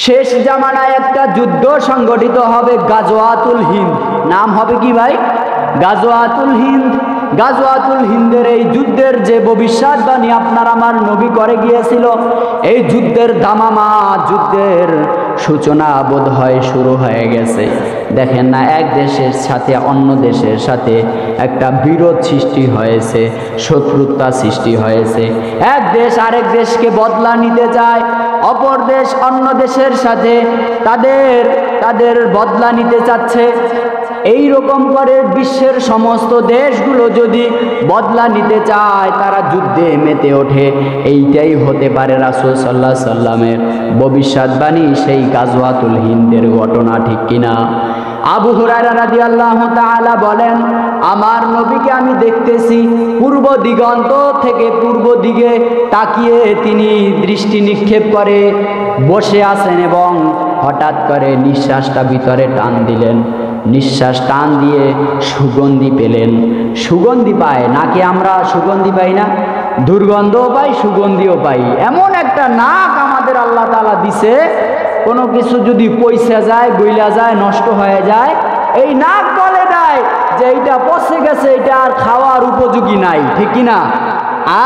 শেষ জামানায় একটা যুদ্ধ সংগঠিত হবে, গাজওয়াতুল হিন্দ। নাম হবে কি ভাই? গাজওয়াতুল হিন্দ। গাজওয়াতুল হিন্দের এই যুদ্ধের যে ভবিষ্যৎবাণী আপনার আমার নবী করে গিয়েছিল, এই যুদ্ধের দামামা, যুদ্ধের সূচনা বোধ হয় শুরু হয়ে গেছে। দেখেন না, এক দেশের সাথে অন্য দেশের সাথে একটা বিরোধ সৃষ্টি হয়েছে, শত্রুতা সৃষ্টি হয়েছে। এক দেশ আরেক দেশকে বদলা নিতে চায়, অপর দেশ অন্য দেশের সাথে তাদের বদলা নিতে চাচ্ছে। এই রকম করে বিশ্বের সমস্ত দেশগুলো যদি বদলা নিতে চায়, তারা যুদ্ধে মেতে ওঠে। এইটাই হতে পারে রাসূল সাল্লাল্লাহু আলাইহি সাল্লামের ভবিষ্যৎবাণী, সেই গাজওয়াতুল হিন্দের ঘটনা, ঠিক কিনা? আবু হুরায়রা রাদিয়াল্লাহু তাআলা বলেন, আমার নবীকে আমি দেখতেছি পূর্ব দিগন্ত থেকে পূর্ব দিকে তাকিয়ে তিনি দৃষ্টি নিক্ষেপ করে বসে আছেন এবং হঠাৎ করে নিঃশ্বাসটা ভিতরে টান দিলেন। নিঃশ্বাস টান দিয়ে সুগন্ধি পেলেন। সুগন্ধি পায় নাকি? আমরা সুগন্ধি পাই না? দুর্গন্ধও পাই, সুগন্ধিও পাই। এমন একটা নাক আমাদের আল্লাহ তাআলা দিছে, কোনো কিছু যদি পয়সা যায়, গইলা যায়, নষ্ট হয়ে যায়, এই নাক বলে দেয় যে এইটা পচে গেছে, এটা আর খাওয়ার উপযোগী নাই, ঠিক কিনা?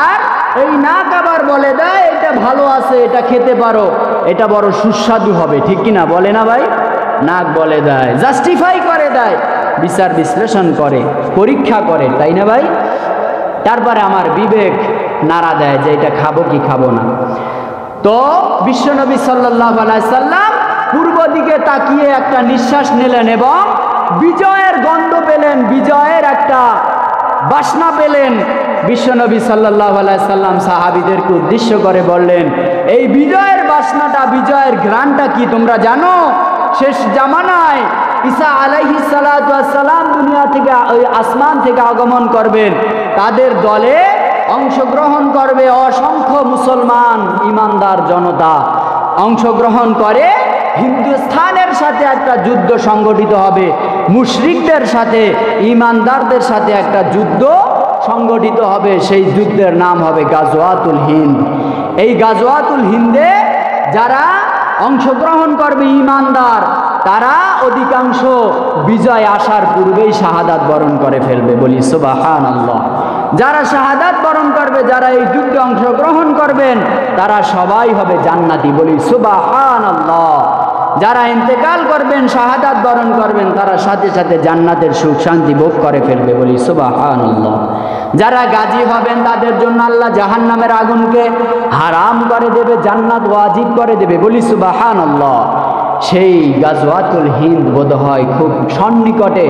আর এই নাক আবার বলে দেয় এটা ভালো আছে, এটা খেতে পারো, এটা বড় সুস্বাদু হবে, ঠিক কিনা? বলে না ভাই? নাক বলে দেয়, জাস্টিফাই করে দেয়, বিচার বিশ্লেষণ করে, পরীক্ষা করে, তাই না ভাই? তারপরে আমার বিবেক নাড়া দেয় যে এটা খাবো কি খাবো না। তো বিশ্বনবী সাল্লাল্লাহু আলাইহি সাল্লাম পূর্ব দিকে তাকিয়ে একটা নিঃশ্বাস নিলেন এবং বিজয়ের গন্ধ পেলেন, বিজয়ের একটা বাসনা পেলেন। বিশ্বনবী সাল্লাল্লাহু আলাইহি সাল্লাম সাহাবীদেরকে উদ্দেশ্য করে বললেন, এই বিজয়ের বাসনাটা, বিজয়ের ঘ্রাণটা কি তোমরা জানো? শেষ জামানায় ঈসা আলাইহিস সালাতু ওয়াস সালাম দুনিয়া থেকে, ওই আসমান থেকে আগমন করবেন। তাদের দলে অংশগ্রহণ করবে অসংখ্য মুসলমান ইমানদার জনতা। অংশগ্রহণ করে হিন্দুস্তানের সাথে একটা যুদ্ধ সংগঠিত হবে, মুশরিকদের সাথে, ইমানদারদের সাথে একটা যুদ্ধ সংগঠিত হবে। সেই যুদ্ধের নাম হবে গাজওয়াতুল হিন্দ। এই গাজওয়াতুল হিন্দে যারা অংশগ্রহণ করবে ইমানদার, তারা অধিকাংশ বিজয় আসার পূর্বেই শাহাদাত বরণ করে ফেলবে। বলি সুবহানাল্লাহ। যারা শাহাদাত বরণ করবে, যারা এই যুদ্ধে অংশগ্রহণ করবেন, তারা সবাই হবে জান্নাতি। বলি সুবহানাল্লাহ। যারা ইন্তেকাল করবেন, শাহাদাত বরণ করবেন, তারা সাথে সাথে জান্নাতের সুখ শান্তি ভোগ করে ফেলবে। বলি সুবহানাল্লাহ। যারা গাজী হবেন, তাদের জন্য আল্লাহ জাহান্নামের আগুনকে হারাম করে দেবে, জান্নাত ওয়াজিব করে দেবে। বলি সুবহানাল্লাহ। সেই গাজওয়াতুল হিন্দ বোধ হয় খুব সন্নিকটে